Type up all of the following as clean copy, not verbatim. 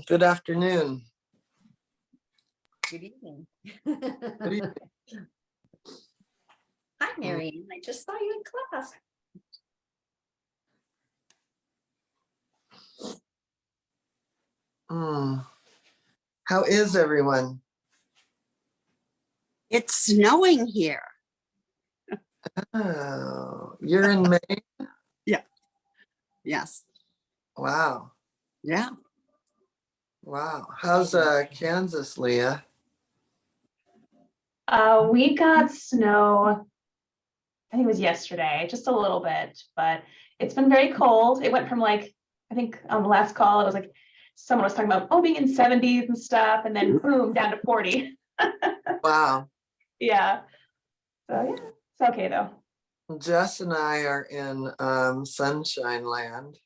Good afternoon. Good evening. Good evening. Hi, Marianne. I just saw you in class. How is everyone? It's snowing here. Oh, you're in May? Yes. Wow. Yeah. Wow. How's Kansas, Leah? We got snow, I think it was yesterday, just a little bit, but it's been very cold. It went from like, I think on the last call, it was like, someone was talking about, being in 70s and stuff, and then boom, down to 40. Wow. Yeah. So yeah, it's okay though. Jess and I are in Sunshine Land.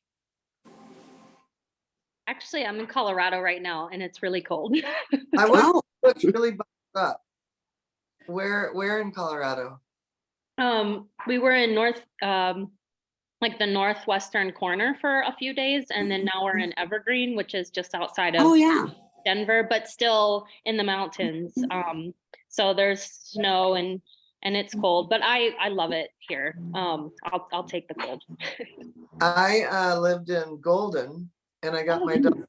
Actually, I'm in Colorado right now and it's really cold. I went, Oh, looks really bumped up. Where in Colorado? We were in like the northwestern corner for a few days, and then now we're in Evergreen, which is just outside of oh yeah. Denver, but still in the mountains. So there's snow and it's cold, but I love it here. I'll take the cold. I lived in Golden and I got my dog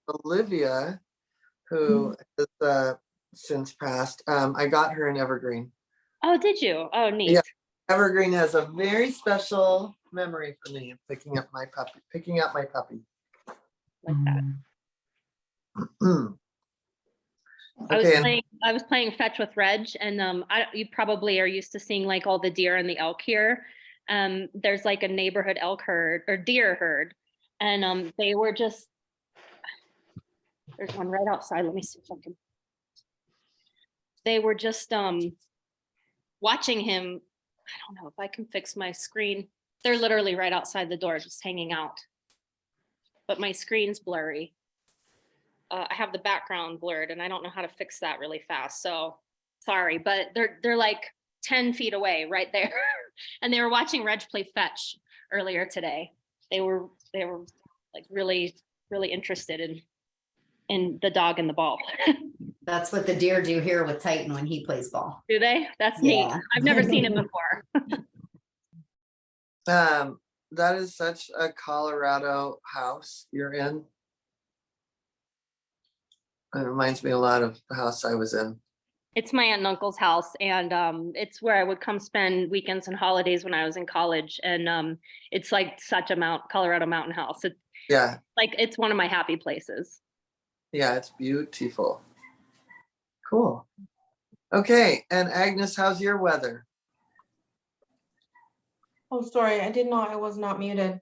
Olivia, who has since passed, I got her an evergreen. Oh, did you? Oh, neat. Yeah. Evergreen has a very special memory for me of picking up my puppy. Like that. Hmm. I was Okay, and playing fetch with Reg, and you probably are used to seeing like all the deer and the elk here. There's like a neighborhood elk herd or deer herd, and they were just, there's one right outside. Let me see if I can. They were just watching him. I don't know if I can fix my screen. They're literally right outside the door, just hanging out. But my screen's blurry. I have the background blurred, and I don't know how to fix that really fast. So sorry, but they're like 10 feet away, right there, and they were watching Reg play fetch earlier today. They were like really interested in the dog and the ball. That's what the deer do here with Titan when he plays ball. Do they? That's neat. Yeah. I've never seen it before. that is such a Colorado house you're in. It reminds me a lot of the house I was in. It's my aunt and uncle's house, and it's where I would come spend weekends and holidays when I was in college. And it's like such a Colorado mountain house. It's Yeah, like it's one of my happy places. yeah, it's beautiful. Cool. Okay, and Agnes, how's your weather? Oh, sorry, I did not, I was not muted.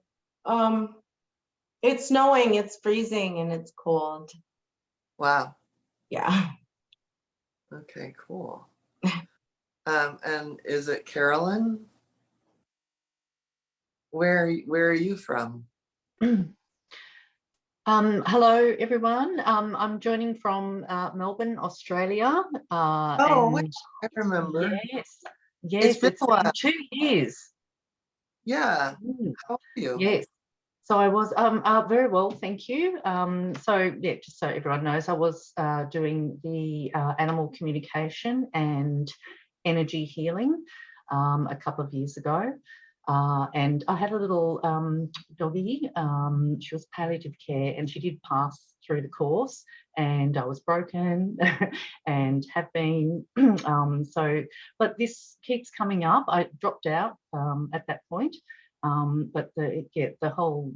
It's snowing, it's freezing, and it's cold. Wow. Yeah. Okay, cool. And is it Carolyn? Where are you from? Hello, everyone. I'm joining from Melbourne, Australia. Oh, and I remember. yes, been a while. been 2 years. Yeah. Mm, How are you? yes. So I was very well, thank you. So yeah, just so everyone knows, I was doing the animal communication and energy healing a couple of years ago. And I had a little doggy. She was palliative care, and she did pass through the course, and I was broken and have been. But this keeps coming up. I dropped out at that point. But the whole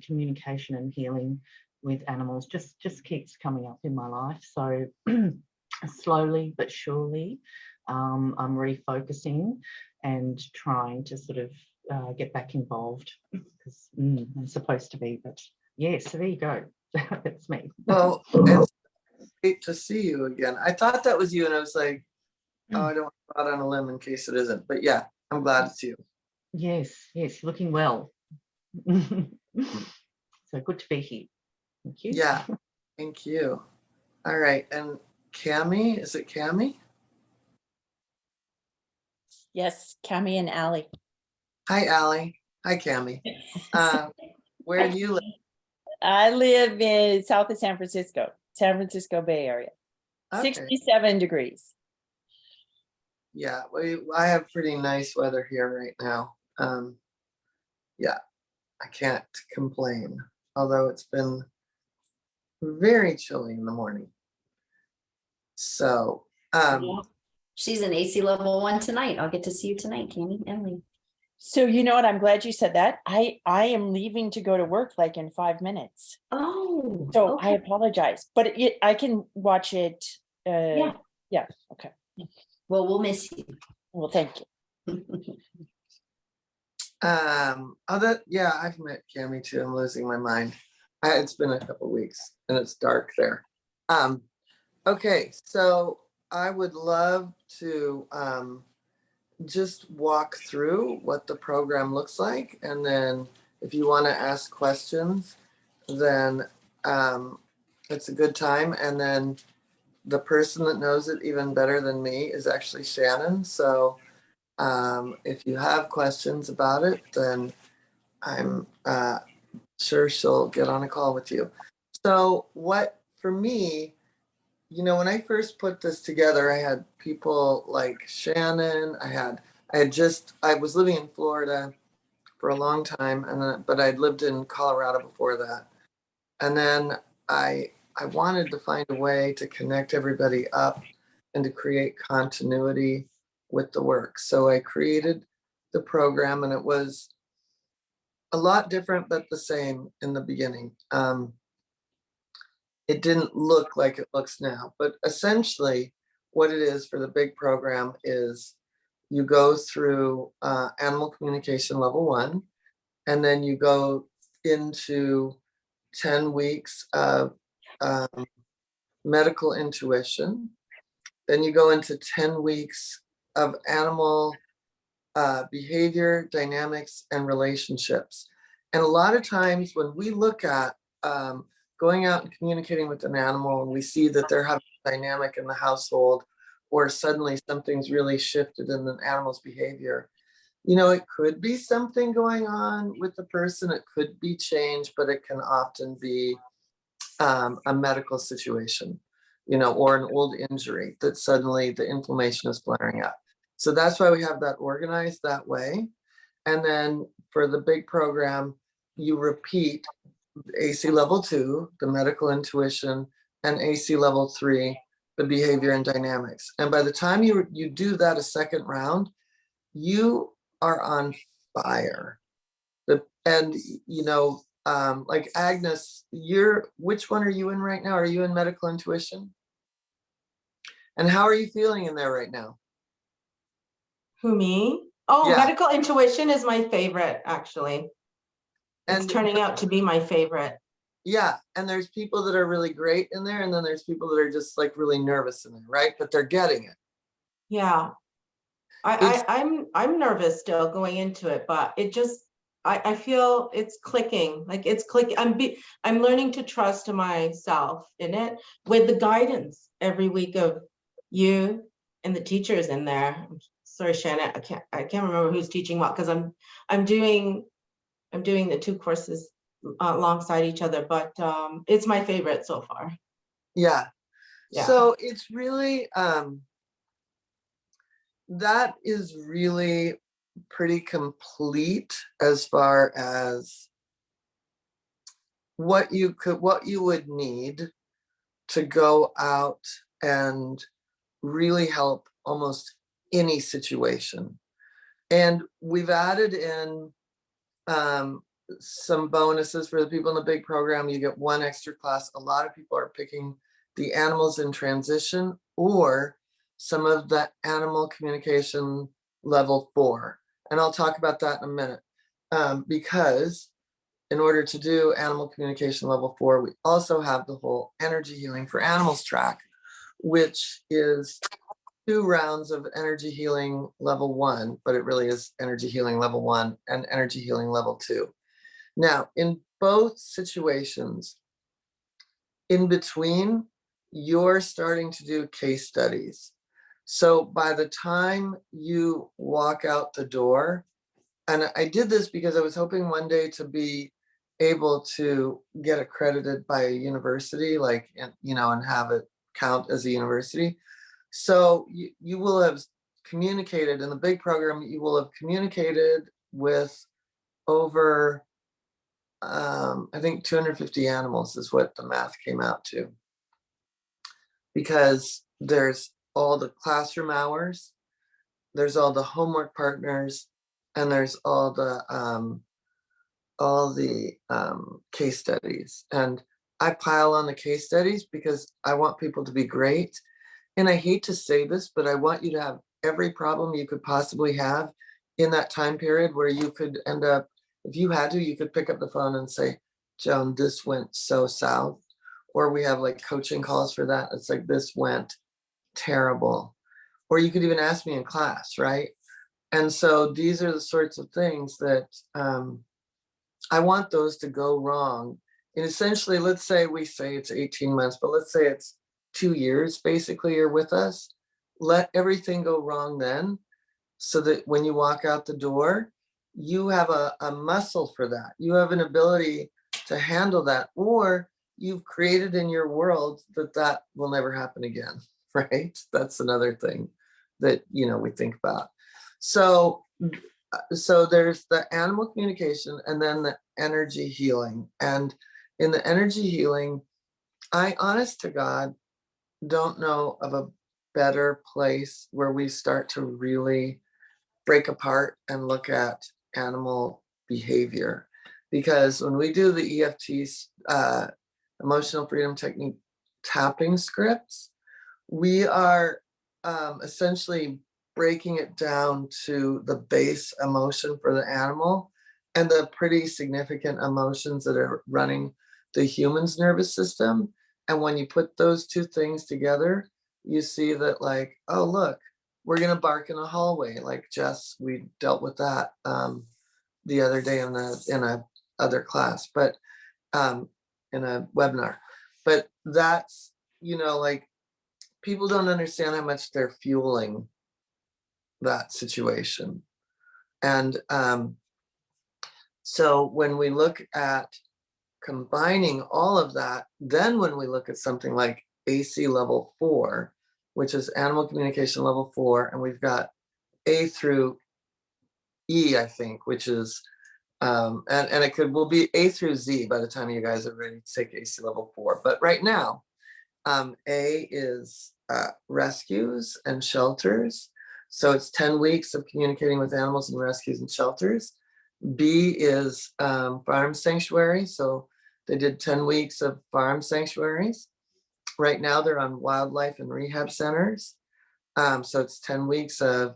communication and healing with animals just keeps coming up in my life. So slowly but surely, I'm refocusing and trying to sort of get back involved because I'm supposed to be. But yes, so there you go. That's me. Well, it's great to see you again. I thought that was you, and I was like, oh, I don't want to go out on a limb in case it isn't. But yeah, I'm glad it's you. Yes, you're looking well. So good to be here. Thank you. Yeah, thank you. All right, and Cami, is it Cami? Yes, Cami and Allie. Hi, Allie. Hi, Cami. Where do you live? I live in south of San Francisco Bay Area. Okay. 67 degrees. Yeah, I have pretty nice weather here right now. Yeah, I can't complain, although it's been very chilly in the morning. So, She's an AC level 1 tonight. I'll get to see you tonight, Candy, Emily. So you know what? I'm glad you said that. I am leaving to go to work like in 5 minutes. Oh, So okay. I apologize, but I can watch it. Yeah. Yeah. Okay. Well, we'll miss you. Well, thank you. yeah, I've met Cami too. I'm losing my mind. It's been a couple weeks and it's dark there. Okay, so I would love to just walk through what the program looks like, and then if you want to ask questions, then it's a good time. And then the person that knows it even better than me is actually Shannon. So if you have questions about it, then I'm sure she'll get on a call with you. So for me, when I first put this together, I had people like Shannon. I was living in Florida for a long time, but I'd lived in Colorado before that. And then I wanted to find a way to connect everybody up and to create continuity with the work. So I created the program, and it was a lot different, but the same in the beginning. It didn't look like it looks now, but essentially what it is for the big program is you go through animal communication level 1, and then you go into 10 weeks of medical intuition. Then you go into 10 weeks of animal behavior, dynamics, and relationships. And a lot of times when we look at going out and communicating with an animal, and we see that they're having a dynamic in the household, or suddenly something's really shifted in the animal's behavior, you know, it could be something going on with the person, it could be change, but it can often be a medical situation, you know, or an old injury that suddenly the inflammation is flaring up. So that's why we have that organized that way. And then for the big program, you repeat AC level 2, the medical intuition, and AC level 3, the behavior and dynamics. And by the time you do that a second round, you are on fire. And you know, like Agnes, which one are you in right now? Are you in medical intuition? And how are you feeling in there right now? Who, me? Oh, Yeah. medical intuition is my favorite, actually. It's And turning out to be my favorite. yeah, and there's people that are really great in there, and then there's people that are just like really nervous in there, right? But they're getting it. Yeah. I'm nervous still going into it, but it just I feel it's clicking. Like it's clicking. I'm learning to trust myself in it with the guidance every week of you and the teachers in there. Sorry, Shannon, I can't remember who's teaching what, because I'm doing the 2 courses alongside each other, but it's my favorite so far. Yeah. Yeah. So it's really that is really pretty complete as far as what you would need to go out and really help almost any situation. And we've added in some bonuses for the people in the big program. You get 1 extra class. A lot of people are picking the animals in transition or some of the animal communication level 4. And I'll talk about that in a minute. Because in order to do animal communication level 4, we also have the whole energy healing for animals track, which is 2 rounds of energy healing level 1, but it really is energy healing level 1 and energy healing level 2. Now, in both situations, in between, you're starting to do case studies. So by the time you walk out the door, and I did this because I was hoping one day to be able to get accredited by a university, like, you know, and have it count as a university. So you will have communicated in the big program, you will have communicated with over, I think 250 animals is what the math came out to. Because there's all the classroom hours, there's all the homework partners, and there's all the case studies. And I pile on the case studies because I want people to be great. And I hate to say this, but I want you to have every problem you could possibly have in that time period, where you could end up, if you had to, you could pick up the phone and say, Joan, this went so south. Or we have like coaching calls for that. It's like, this went terrible. Or you could even ask me in class, right? And so these are the sorts of things that I want those to go wrong. And essentially, let's say we say it's 18 months, but let's say it's 2 years basically you're with us. Let everything go wrong then, so that when you walk out the door, you have a muscle for that. You have an ability to handle that, or you've created in your world that will never happen again, right? That's another thing that, you know, we think about. So there's the animal communication and then the energy healing. And in the energy healing, I honest to God don't know of a better place where we start to really break apart and look at animal behavior. Because when we do the EFTs, emotional freedom technique tapping scripts, we are essentially breaking it down to the base emotion for the animal and the pretty significant emotions that are running the human's nervous system. And when you put those two things together, you see that, like, oh, look, we're going to bark in a hallway. Like Jess, we dealt with that the other day in a other class, but in a webinar. But that's, like, people don't understand how much they're fueling that situation. And so when we look at combining all of that, then when we look at something like AC level 4, which is animal communication level 4, and we've got A through E, I think, which is and it will be A through Z by the time you guys are ready to take AC level 4. But right now, A is rescues and shelters. So it's 10 weeks of communicating with animals in rescues and shelters. B is farm sanctuary. So they did 10 weeks of farm sanctuaries. Right now they're on wildlife and rehab centers. So it's 10 weeks of,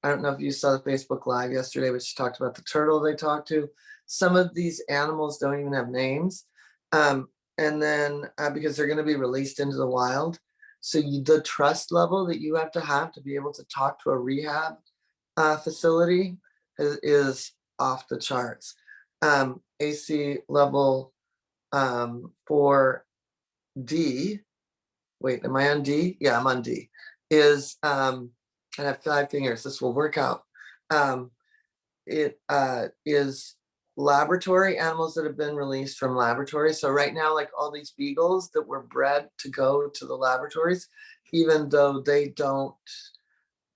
I don't know if you saw the Facebook Live yesterday, but she talked about the turtle they talked to. Some of these animals don't even have names. And then because they're going to be released into the wild. So the trust level that you have to be able to talk to a rehab facility is off the charts. AC level 4D, wait, am I on D? Yeah, I'm on D, is, I have 5 fingers, this will work out. It is laboratory animals that have been released from laboratories. So right now, like all these beagles that were bred to go to the laboratories, even though they don't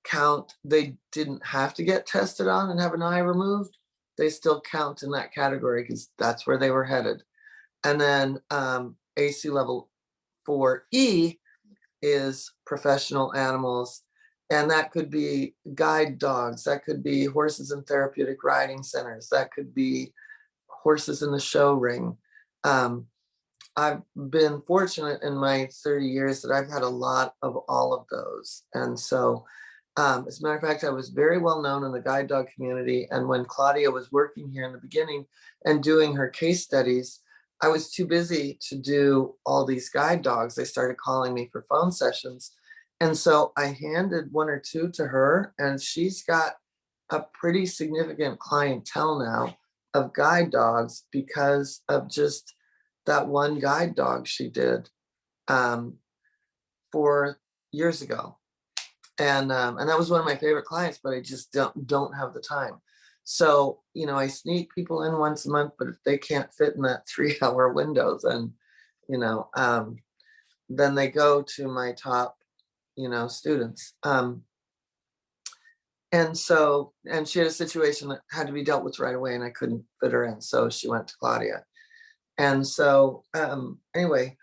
count, they didn't have to get tested on and have an eye removed, they still count in that category because that's where they were headed. And then AC level 4E is professional animals. And that could be guide dogs, that could be horses in therapeutic riding centers, that could be horses in the show ring. I've been fortunate in my 30 years that I've had a lot of all of those. And so, as a matter of fact, I was very well known in the guide dog community. And when Claudia was working here in the beginning and doing her case studies, I was too busy to do all these guide dogs. They started calling me for phone sessions. And so I handed 1 or 2 to her, and she's got a pretty significant clientele now of guide dogs because of just that one guide dog she did 4 years ago. And that was one of my favorite clients, but I just don't have the time. So, I sneak people in once a month, but if they can't fit in that 3-hour window, then, then they go to my top, students. And so, and she had a situation that had to be dealt with right away, and I couldn't fit her in. So she went to Claudia. And so, anyway,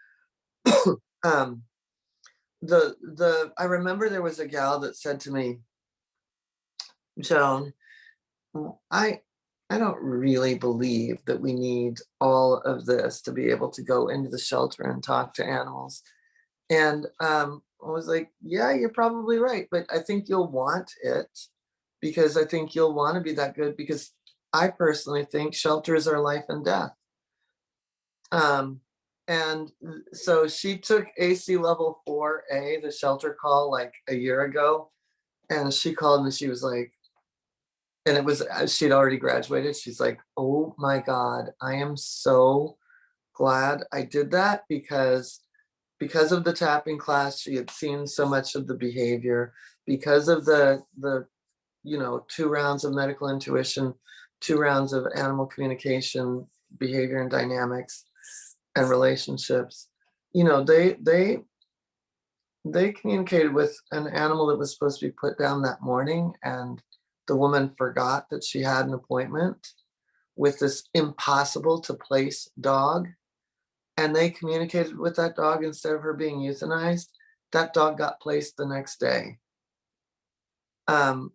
I remember there was a gal that said to me, Joan, I don't really believe that we need all of this to be able to go into the shelter and talk to animals. And I was like, yeah, you're probably right, but I think you'll want it because I think you'll want to be that good, because I personally think shelters are life and death. And so she took AC level 4A, the shelter call, like a year ago, and she called and she was like, and it was, she'd already graduated. She's like, oh my God, I am so glad I did that because of the tapping class, she had seen so much of the behavior, because of the 2 rounds of medical intuition, 2 rounds of animal communication, behavior and dynamics and relationships. They communicated with an animal that was supposed to be put down that morning, and the woman forgot that she had an appointment with this impossible to place dog. and they communicated with that dog instead of her being euthanized, that dog got placed the next day.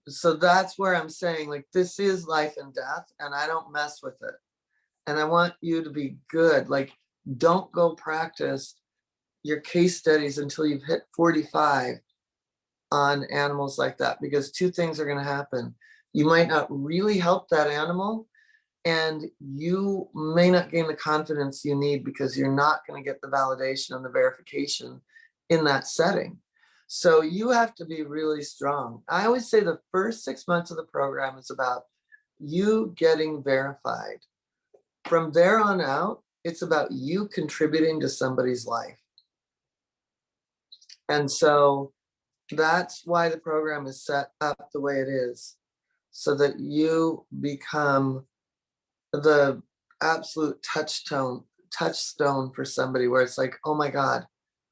So that's where I'm saying, like, this is life and death, and I don't mess with it. And I want you to be good. Like, don't go practice your case studies until you've hit 45 on animals like that, because two things are going to happen. You might not really help that animal, and you may not gain the confidence you need because you're not going to get the validation and the verification in that setting. So you have to be really strong. I always say the first 6 months of the program is about you getting verified. From there on out, it's about you contributing to somebody's life. And so that's why the program is set up the way it is, so that you become the absolute touchstone for somebody, where it's like, oh my God,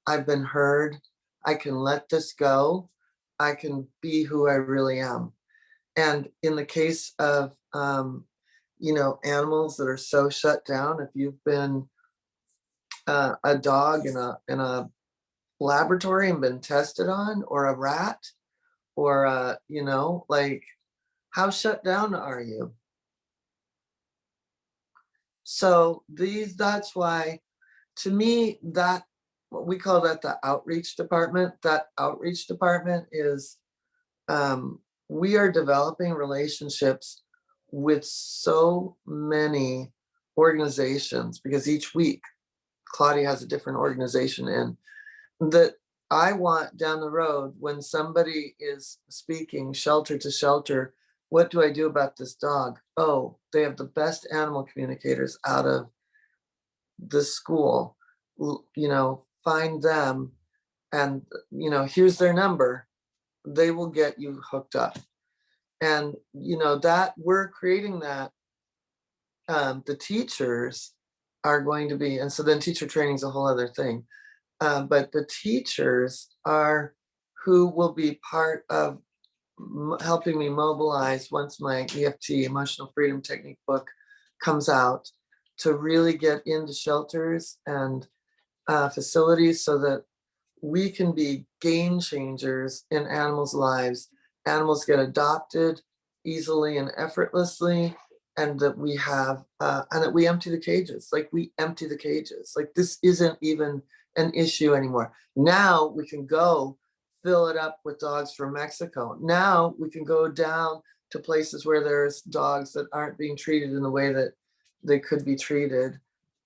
I've been heard. I can let this go. I can be who I really am. And in the case of, animals that are so shut down, if you've been a dog in a laboratory and been tested on, or a rat, or like, how shut down are you? So that's why, to me, that what we call that the outreach department. That outreach department is, we are developing relationships with so many organizations, because each week Claudia has a different organization in that. I want down the road, when somebody is speaking shelter to shelter, what do I do about this dog? Oh, they have the best animal communicators out of the school. Find them, and here's their number. They will get you hooked up. And that we're creating that. The teachers are going to be, and so then teacher training is a whole other thing. But the teachers are who will be part of helping me mobilize once my EFT, Emotional Freedom Technique book, comes out, to really get into shelters and facilities, so that we can be game changers in animals' lives. Animals get adopted easily and effortlessly, and that we have, and that we empty the cages. Like, we empty the cages. Like, this isn't even an issue anymore. Now we can go fill it up with dogs from Mexico. Now we can go down to places where there's dogs that aren't being treated in the way that they could be treated.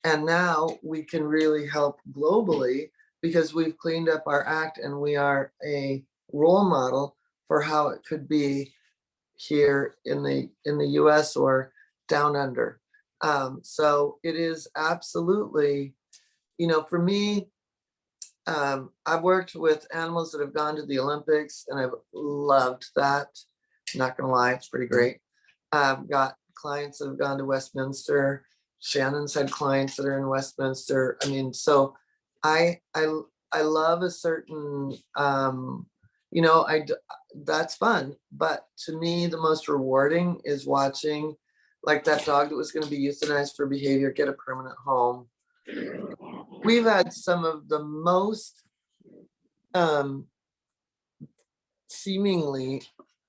And now we can really help globally, because we've cleaned up our act, and we are a role model for how it could be here in the US or down under. So it is absolutely, for me, I've worked with animals that have gone to the Olympics, and I've loved that. Not gonna lie, it's pretty great. I've got clients that have gone to Westminster. Shannon's had clients that are in Westminster. I mean, so I love a certain, that's fun. But to me, the most rewarding is watching, like, that dog that was going to be euthanized for behavior get a permanent home. We've had some of the most seemingly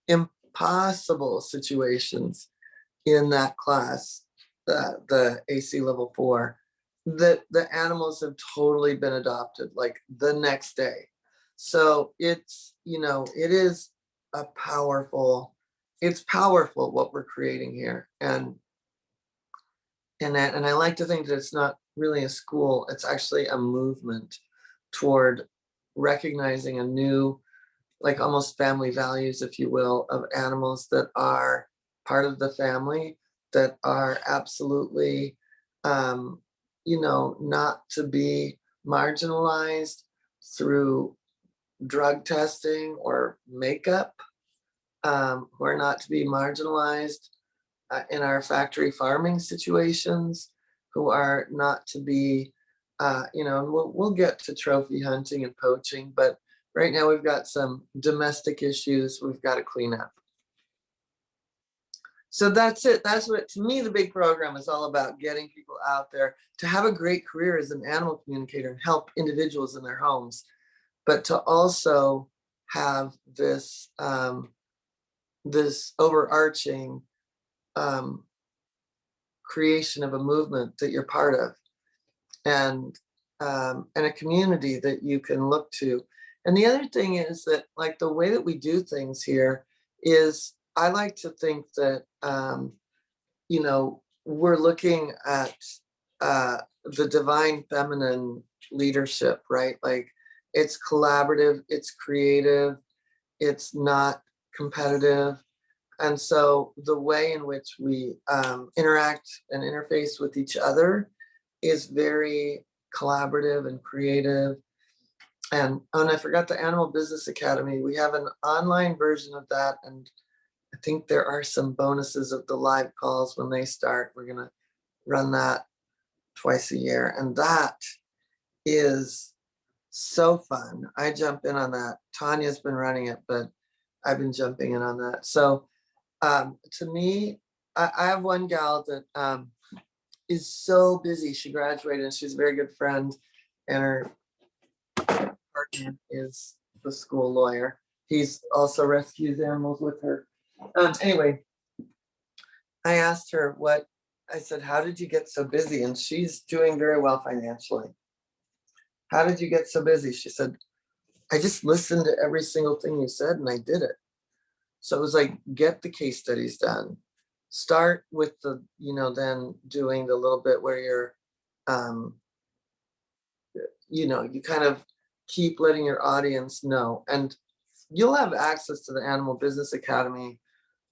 impossible situations in that class, the AC level 4, that the animals have totally been adopted like the next day. So it's, it is it's powerful what we're creating here. And I like to think that it's not really a school, it's actually a movement toward recognizing a new, like, almost family values, if you will, of animals that are part of the family, that are absolutely, not to be marginalized through drug testing or makeup, who are not to be marginalized in our factory farming situations, who are not to be, we'll get to trophy hunting and poaching, but right now we've got some domestic issues we've got to clean up. So that's it. That's what, to me, the big program is all about, getting people out there to have a great career as an animal communicator and help individuals in their homes, but to also have this this overarching creation of a movement that you're part of, and a community that you can look to. And the other thing is that, like, the way that we do things here is, I like to think that you know, we're looking at the divine feminine leadership, right? Like, it's collaborative, it's creative, it's not competitive. And so the way in which we interact and interface with each other is very collaborative and creative. And oh, and I forgot the Animal Business Academy. We have an online version of that, and I think there are some bonuses of the live calls when they start. We're gonna run that twice a year, and that is so fun. I jump in on that. Tanya's been running it, but I've been jumping in on that. So to me, I have one gal that is so busy. She graduated and she's a very good friend, and her partner is the school lawyer. He's also rescues animals with her. Anyway, I asked her I said, how did you get so busy? And she's doing very well financially. How did you get so busy? She said, I just listened to every single thing you said and I did it. So it was like, get the case studies done. Start with the, then doing the little bit where you're, you kind of keep letting your audience know. And you'll have access to the Animal Business Academy,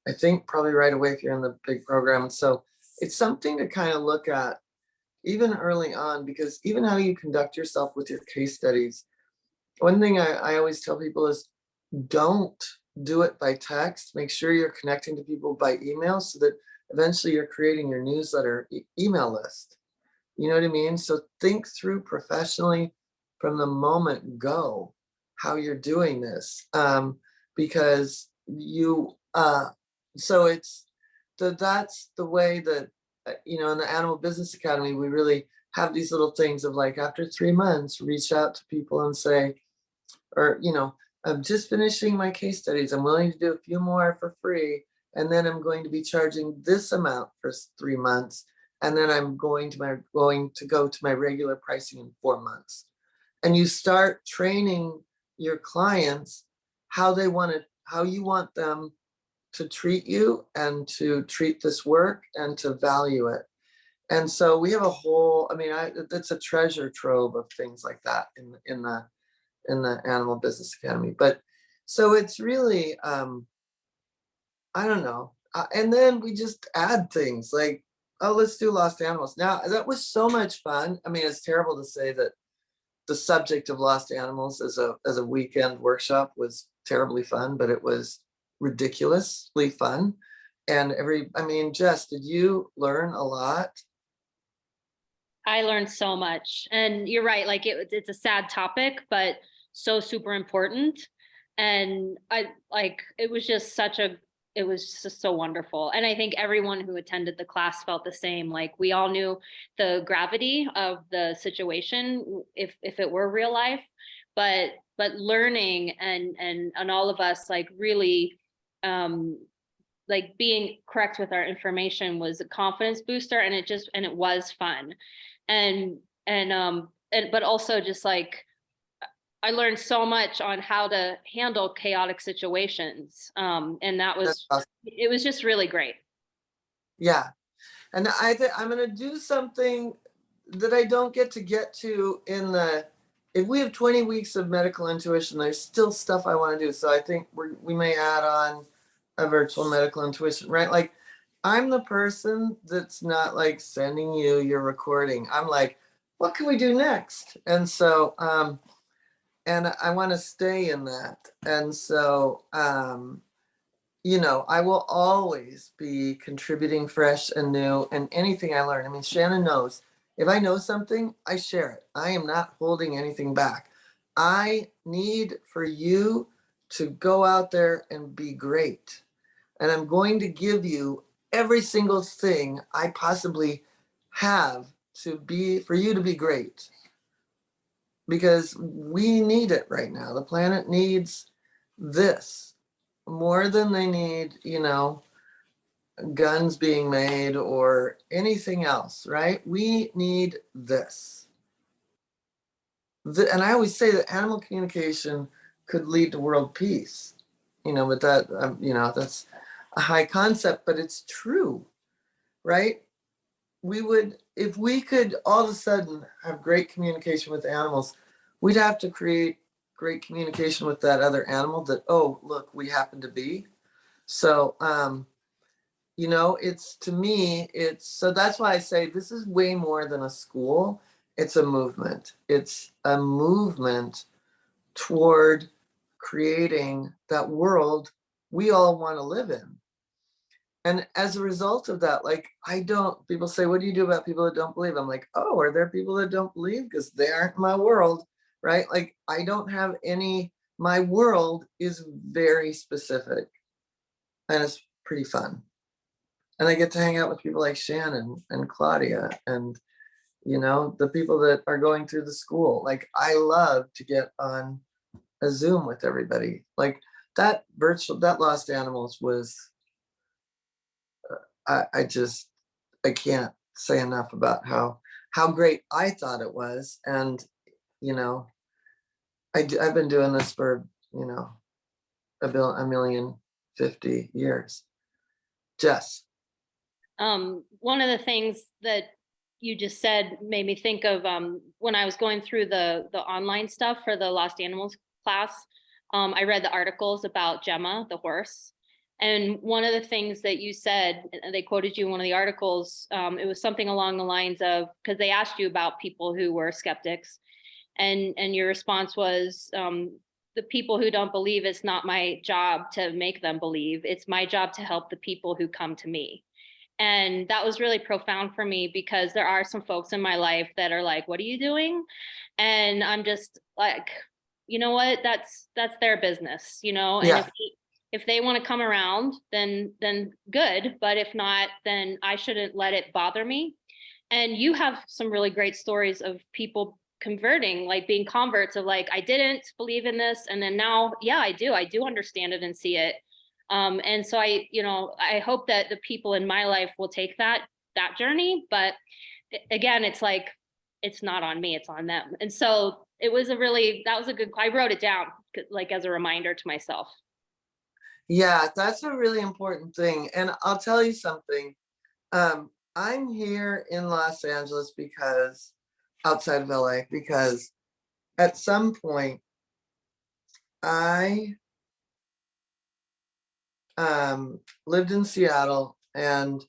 I think probably right away if you're in the big program. So it's something to kind of look at even early on, because even how you conduct yourself with your case studies, one thing I always tell people is, don't do it by text. Make sure you're connecting to people by email so that eventually you're creating your newsletter email list. You know what I mean? So think through professionally from the moment go how you're doing this, because so that's the way that in the Animal Business Academy we really have these little things of, like, after 3 months, reach out to people and say, or I'm just finishing my case studies, I'm willing to do a few more for free, and then I'm going to be charging this amount for 3 months, and then I'm going to go to my regular pricing in 4 months. And you start training your clients how you want them to treat you and to treat this work and to value it. And so we have a whole, that's a treasure trove of things like that in the Animal Business Academy. But so it's really, I don't know. And then we just add things like, oh, let's do Lost Animals. Now, that was so much fun. It's terrible to say that the subject of Lost Animals as a weekend workshop was terribly fun, but it was ridiculously fun. And Jess, did you learn a lot? I learned so much, and you're right. Like, it's a sad topic, but so super important. And it was just so wonderful. And I think everyone who attended the class felt the same. Like, we all knew the gravity of the situation if it were real life, but learning and all of us, like, really like being correct with our information was a confidence booster, and it was fun. But also just, like, I learned so much on how to handle chaotic situations. And that was, Awesome. It was just really great. Yeah. And I'm going to do something that I don't get to if we have 20 weeks of medical intuition, there's still stuff I want to do. So I think we may add on a virtual medical intuition, right? Like, I'm the person that's not like sending you your recording. I'm like, what can we do next? And so, and I want to stay in that. And so, I will always be contributing fresh and new, and anything I learn. Shannon knows, if I know something, I share it. I am not holding anything back. I need for you to go out there and be great. And I'm going to give you every single thing I possibly have to be, for you to be great. Because we need it right now. The planet needs this more than they need, you know, guns being made or anything else, right? We need this. And I always say that animal communication could lead to world peace, you know, but that, you know, that's a high concept, but it's true, right? We would, if we could all of a sudden have great communication with animals, we'd have to create great communication with that other animal that, oh, look, we happen to be. So, you know, it's, to me, it's, so that's why I say this is way more than a school. It's a movement. It's a movement toward creating that world we all want to live in. And as a result of that, like, people say, what do you do about people that don't believe? I'm like, oh, are there people that don't believe? Because they aren't my world, right? Like, I don't have any, my world is very specific and it's pretty fun. And I get to hang out with people like Shannon and Claudia and, you know, the people that are going through the school. Like, I love to get on a Zoom with everybody. Like that Lost Animals was, I can't say enough about how great I thought it was. And, you know, I've been doing this for, you know, a million 50 years. Jess. One of the things that you just said made me think of when I was going through the online stuff for the Lost Animals class. I read the articles about Gemma, the horse. And one of the things that you said, and they quoted you in one of the articles, it was something along the lines of, because they asked you about people who were skeptics, and your response was, the people who don't believe, it's not my job to make them believe. It's my job to help the people who come to me. And that was really profound for me, because there are some folks in my life that are like, what are you doing? And I'm just like, you know what, that's their business, you know. And Yeah. if they want to come around, then good. But if not, then I shouldn't let it bother me. And you have some really great stories of people converting, like being converts of like, I didn't believe in this, and then now, yeah, I do understand it and see it. And so I, you know, I hope that the people in my life will take that journey. But again, it's like, it's not on me, it's on them. And so that was a good, I wrote it down like as a reminder to myself. Yeah, that's a really important thing. And I'll tell you something. I'm here in Los Angeles because, outside of LA, because at some point I lived in Seattle, and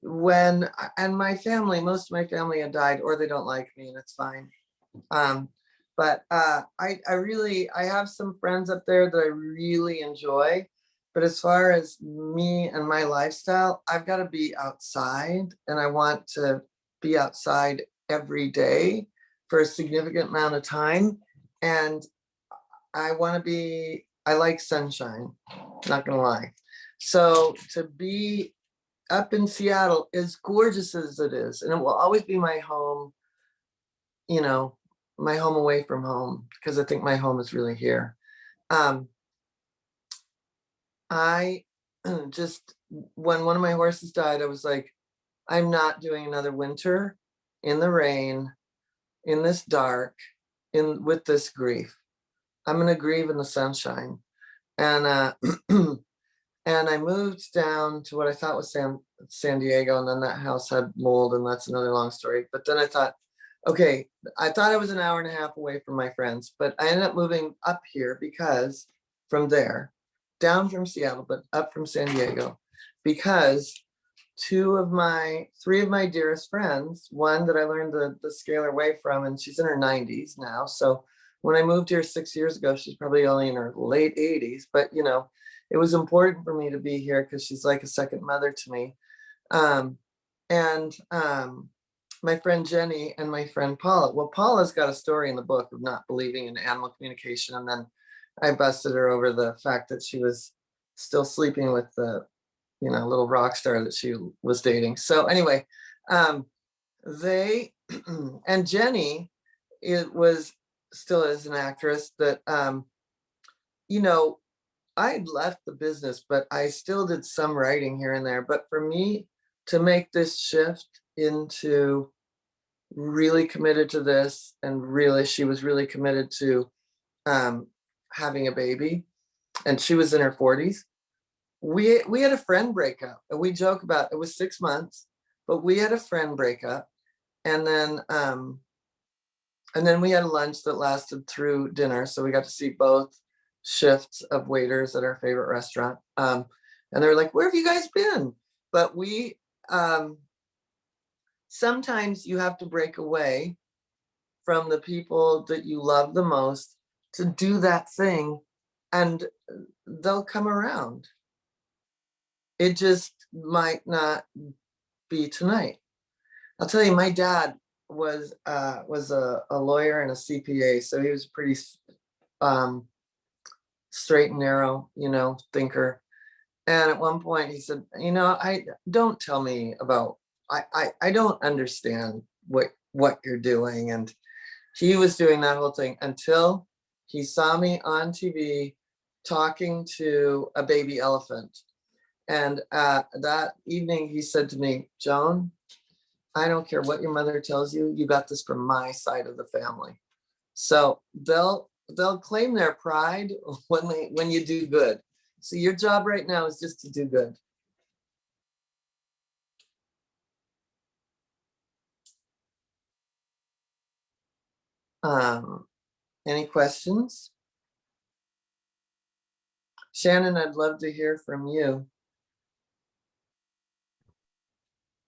my family, most of my family had died, or they don't like me, and it's fine. But I have some friends up there that I really enjoy. But as far as me and my lifestyle, I've got to be outside, and I want to be outside every day for a significant amount of time. And I like sunshine, not gonna lie. So to be up in Seattle, as gorgeous as it is, and it will always be my home, you know, my home away from home, because I think my home is really here. I just, when one of my horses died, I was like, I'm not doing another winter in the rain, in this dark, with this grief. I'm gonna grieve in the sunshine. And and I moved down to what I thought was San Diego, and then that house had mold, and that's another long story. But then I thought, okay, I thought I was an hour and a half away from my friends, but I ended up moving up here because from there, down from Seattle, but up from San Diego, because three of my dearest friends, one that I learned the scalar wave from, and she's in her 90s now. So when I moved here 6 years ago, she's probably only in her late 80s, but you know, it was important for me to be here because she's like a second mother to me. And my friend Jenny and my friend Paula. Well, Paula's got a story in the book of not believing in animal communication. And then I busted her over the fact that she was still sleeping with the little rock star that she was dating. So anyway, they and Jenny, it was still as an actress that, I'd left the business, but I still did some writing here and there. But for me to make this shift into really committed to this, and really, she was really committed to having a baby, and she was in her 40s. We had a friend breakup, and we joke about it was 6 months, but we had a friend breakup, and then we had a lunch that lasted through dinner, so we got to see both shifts of waiters at our favorite restaurant. And they were like, "Where have you guys been?" But we sometimes you have to break away from the people that you love the most to do that thing, and they'll come around. It just might not be tonight. I'll tell you, my dad was a lawyer and a CPA, so he was pretty straight and narrow, thinker. And at one point he said, I don't tell me about, I don't understand what you're doing. And he was doing that whole thing until he saw me on TV talking to a baby elephant. And that evening he said to me, "Joan, I don't care what your mother tells you, you got this from my side of the family." So they'll claim their pride when you do good. So your job right now is just to do good. Any questions? Shannon, I'd love to hear from you.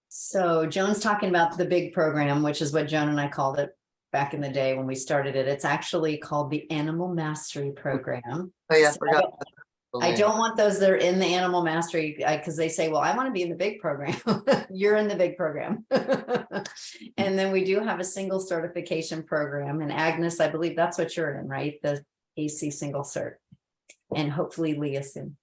So Joan's talking about the big program, which is what Joan and I called it back in the day when we started it. It's actually called the Animal Mastery Program. Oh yeah, I So forgot. I don't want those that are in the Animal Mastery, because they say, well, I want to be in the big program. You're in the big program. And then we do have a single certification program. And Agnes, I believe that's what you're in, right? The AC single cert. And hopefully Leah soon.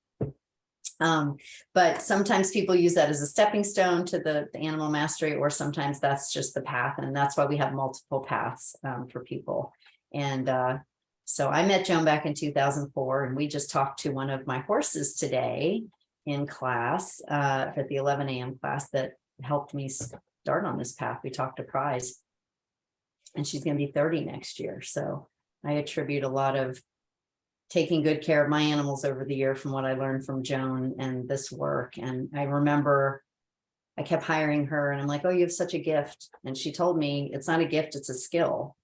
But sometimes people use that as a stepping stone to the Animal Mastery, or sometimes that's just the path. And that's why we have multiple paths for people. And so I met Joan back in 2004, and we just talked to one of my horses today in class for the 11 a.m. class that helped me start on this path. We talked to Prize, and she's going to be 30 next year. So I attribute a lot of taking good care of my animals over the year from what I learned from Joan and this work. And I remember I kept hiring her, and I'm like, "Oh, you have such a gift." And she told me, "It's not a gift, it's a skill."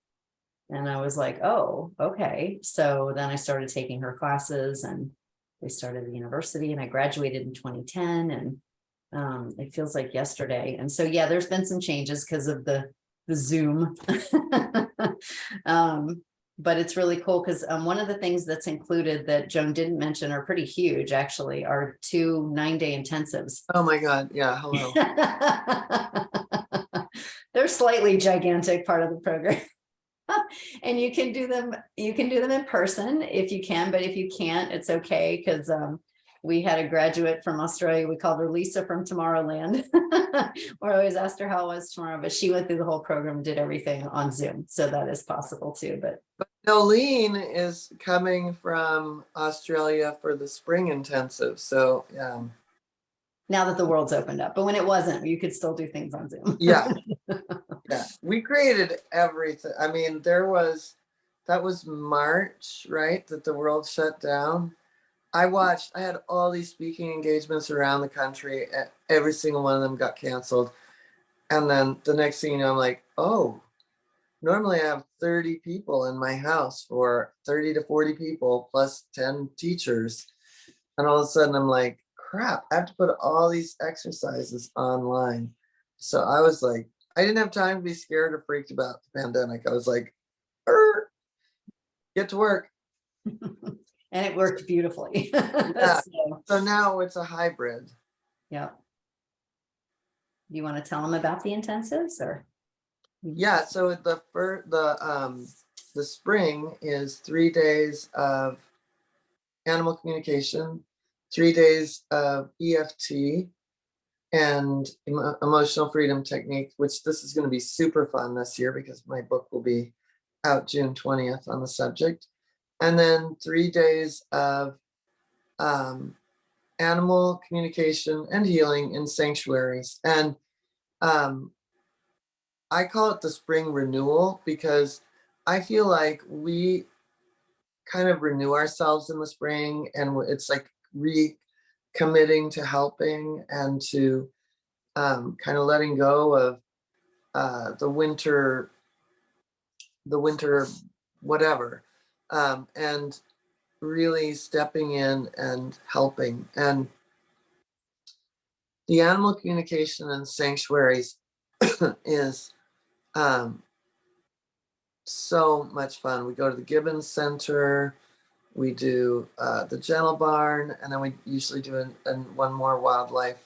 And I was like, "Oh, okay." So then I started taking her classes, and we started the university, and I graduated in 2010, and it feels like yesterday. And so, yeah, there's been some changes because of the Zoom. But it's really cool because one of the things that's included that Joan didn't mention are pretty huge, actually, are 2 9-day intensives. Oh my God. Yeah. Hello. They're slightly gigantic part of the program. And you can do them in person if you can, but if you can't, it's okay, because we had a graduate from Australia. We called her Lisa from Tomorrowland. Or I always asked her how it was tomorrow, but she went through the whole program, did everything on Zoom. So that is possible too. But Nolene is coming from Australia for the spring intensive. So now that the world's opened up, but when it wasn't, you could still do things on Zoom. yeah. Yeah, we created everything. I mean, that was March, right? That the world shut down. I had all these speaking engagements around the country. Every single one of them got canceled. And then the next thing you know, I'm like, oh, normally I have 30 people in my house, for 30 to 40 people plus 10 teachers. And all of a sudden I'm like, crap, I have to put all these exercises online. So I was like, I didn't have time to be scared or freaked about the pandemic. I was like, get to work. And it worked beautifully. Yeah. So now it's a hybrid. Yeah. You want to tell them about the intensives, or? Yeah. So the spring is 3 days of animal communication, 3 days of EFT and emotional freedom technique, which this is going to be super fun this year because my book will be out June 20th on the subject. And then 3 days of animal communication and healing in sanctuaries. And I call it the spring renewal because I feel like we kind of renew ourselves in the spring, and it's like recommitting to helping and to kind of letting go of the winter whatever, and really stepping in and helping. And the animal communication and sanctuaries is so much fun. We go to the Gibbons Center, we do the Gentle Barn, and then we usually do one more wildlife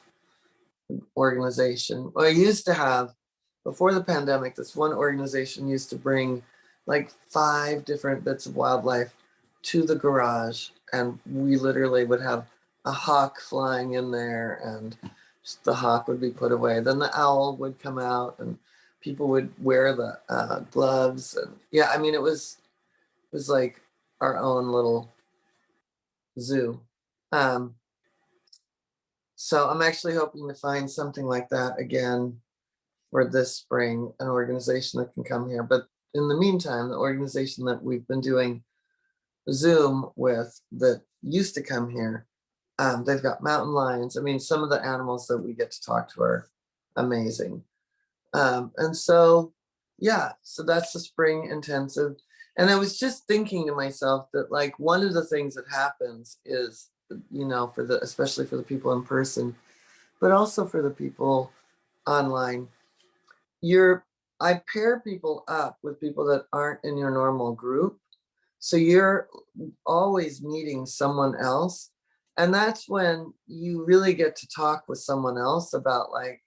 organization. Well, I used to have, before the pandemic, this one organization used to bring like 5 different bits of wildlife to the garage, and we literally would have a hawk flying in there, and the hawk would be put away. Then the owl would come out, and people would wear the gloves, and yeah, I mean, it was like our own little zoo. So I'm actually hoping to find something like that again for this spring, an organization that can come here. But in the meantime, the organization that we've been doing Zoom with that used to come here, they've got mountain lions. I mean, some of the animals that we get to talk to are amazing. And so, yeah, so that's the spring intensive. And I was just thinking to myself that like one of the things that happens is, you know, especially for the people in person, but also for the people online, I pair people up with people that aren't in your normal group. So you're always meeting someone else. And that's when you really get to talk with someone else about like,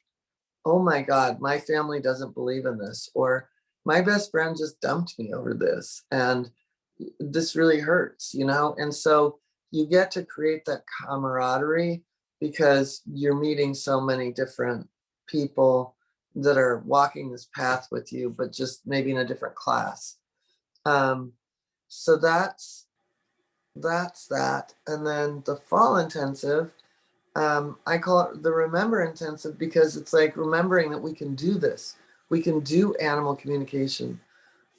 oh my God, my family doesn't believe in this, or my best friend just dumped me over this, and this really hurts, you know? And so you get to create that camaraderie because you're meeting so many different people that are walking this path with you, but just maybe in a different class. So that's that. And then the fall intensive, I call it the remember intensive because it's like remembering that we can do this. We can do animal communication.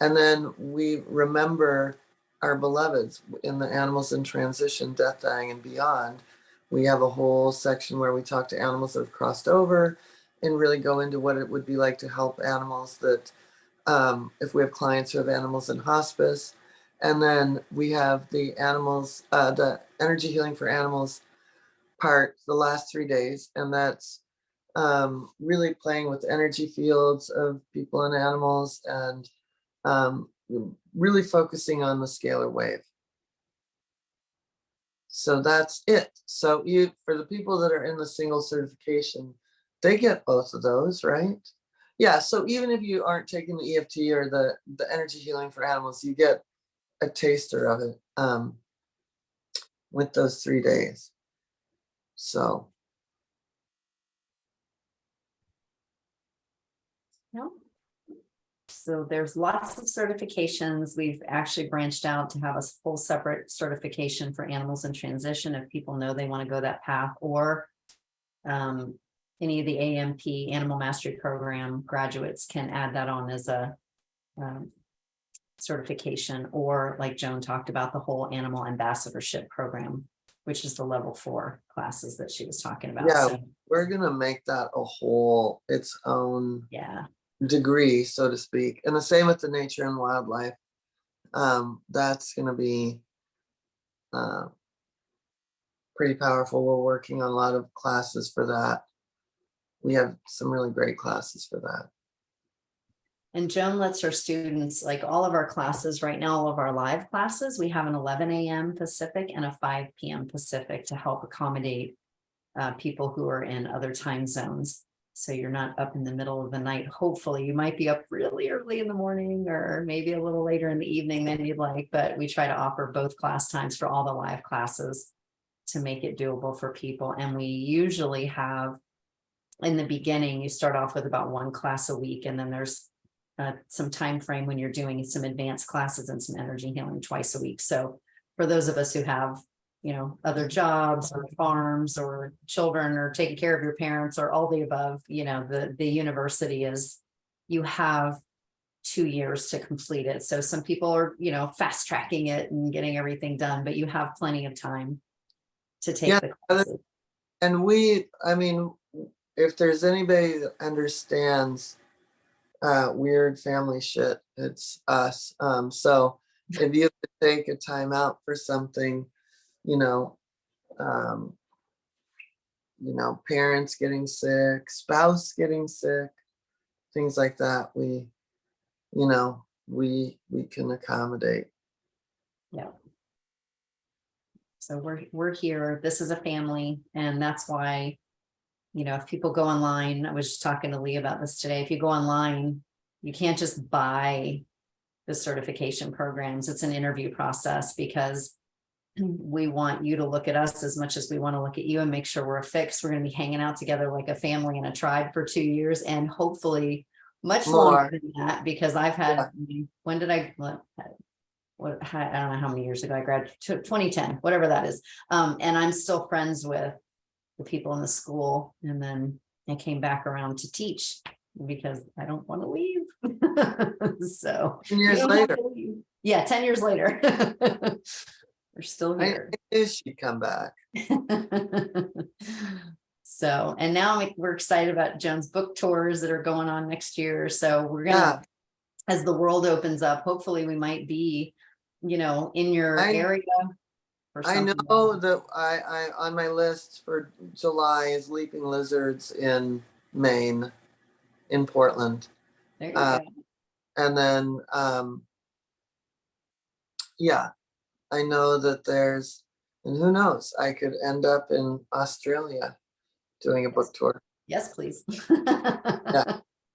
And then we remember our beloveds in the Animals in Transition, Death, Dying, and Beyond. We have a whole section where we talk to animals that have crossed over and really go into what it would be like to help animals that, if we have clients who have animals in hospice. And then we have the energy healing for animals part the last 3 days, and that's really playing with energy fields of people and animals, and really focusing on the scalar wave. So that's it. So for the people that are in the single certification, they get both of those, right? Yeah, so even if you aren't taking the EFT or the energy healing for animals, you get a taster of it with those 3 days. So No. So there's lots of certifications. We've actually branched out to have a full separate certification for animals in transition if people know they want to go that path, or any of the AMP Animal Mastery Program graduates can add that on as a certification, or like Joan talked about, the whole Animal Ambassadorship Program, which is the level 4 classes that she was talking about. yeah, So, we're gonna make that its own yeah. degree, so to speak. And the same with the nature and wildlife. That's going to be pretty powerful. We're working on a lot of classes for that. We have some really great classes for that. And Joan lets her students, like all of our classes right now, all of our live classes, we have an 11 a.m. Pacific and a 5 p.m. Pacific to help accommodate people who are in other time zones. So you're not up in the middle of the night. Hopefully you might be up really early in the morning or maybe a little later in the evening than you'd like, but we try to offer both class times for all the live classes. to make it doable for people. And we usually have, in the beginning, you start off with about one class a week, and then there's some time frame when you're doing some advanced classes and some energy healing twice a week. So for those of us who have, you know, other jobs or farms or children or taking care of your parents or all the above, you know, the university is, you have 2 years to complete it. So some people are, you know, fast tracking it and getting everything done, but you have plenty of time to take Yeah, the classes. And I mean, if there's anybody that understands weird family shit, it's us. So if you have to take a time out for something, um, parents getting sick, spouse getting sick, things like that, we can accommodate. Yeah. So we're here. This is a family, and that's why, you know, if people go online, I was just talking to Lee about this today. If you go online, you can't just buy the certification programs. It's an interview process, because we want you to look at us as much as we want to look at you and make sure we're a fix. We're going to be hanging out together like a family and a tribe for 2 years, and hopefully much longer than that, because I've had, when did I don't know how many years ago I graduated, 2010, whatever that is. And I'm still friends with the people in the school. And then I came back around to teach because I don't want to leave. So 10 years later. Yeah, 10 years later. We're still here. I knew she'd come back. So, and now we're excited about Joan's book tours that are going on next year. So we're gonna, as the world opens up, hopefully we might be, you know, in your area. I know that I on my list for July is Leaping Lizards in Maine, in Portland. There you go. And then, I know that there's, and who knows, I could end up in Australia doing a book tour. Yes, please.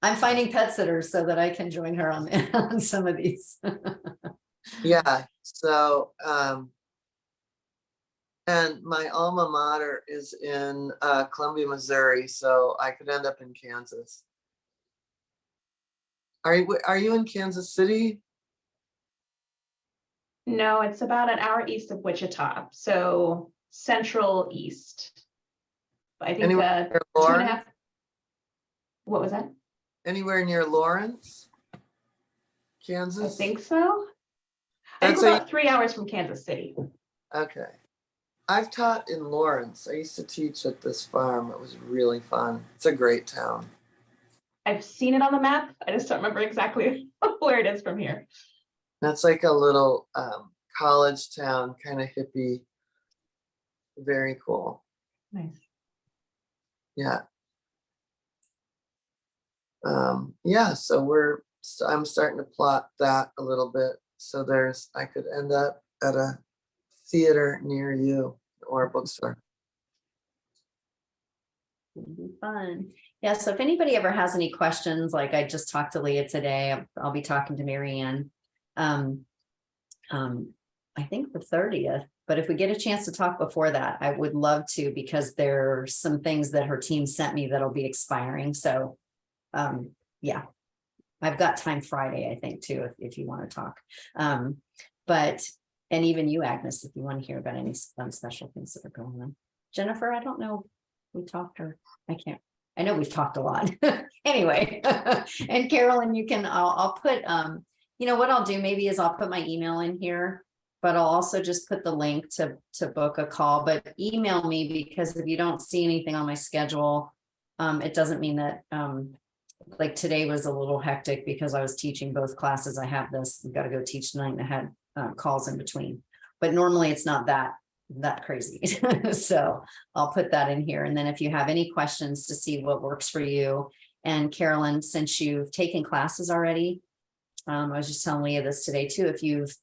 I'm finding pet sitters so that I can join her on some of these. Yeah. So, and my alma mater is in Columbia, Missouri, so I could end up in Kansas. Are you in Kansas City? No, it's about an hour east of Wichita, so central east. I think Anywhere near 2.5. Lawrence? What was that? Anywhere near Lawrence, I Kansas? think so. I think That's we're about 3 hours from Kansas City. Okay. I've taught in Lawrence. I used to teach at this farm. It was really fun. It's a great town. I've seen it on the map. I just don't remember exactly where it is from here. That's like a little college town, kind of hippie. Very cool. Nice. Yeah. So I'm starting to plot that a little bit. So I could end up at a theater near you or a bookstore. It'll be fun. Yeah, so if anybody ever has any questions, like I just talked to Leah today, I'll be talking to Mary Ann. I think the 30th, but if we get a chance to talk before that, I would love to, because there's some things that her team sent me that'll be expiring. So yeah, I've got time Friday, I think, too, if you want to talk. And even you, Agnes, if you want to hear about any fun special things that are going on. Jennifer, I don't know. We talked, or I know we've talked a lot. Anyway, and Carolyn, I'll put, you know what I'll do maybe is I'll put my email in here, but I'll also just put the link to book a call, but email me, because if you don't see anything on my schedule, it doesn't mean that, like today was a little hectic because I was teaching both classes. I have we've got to go teach tonight, and I had calls in between, but normally it's not that crazy. So I'll put that in here. And then if you have any questions to see what works for you, and Carolyn, since you've taken classes already, I was just telling Leah this today too, if you've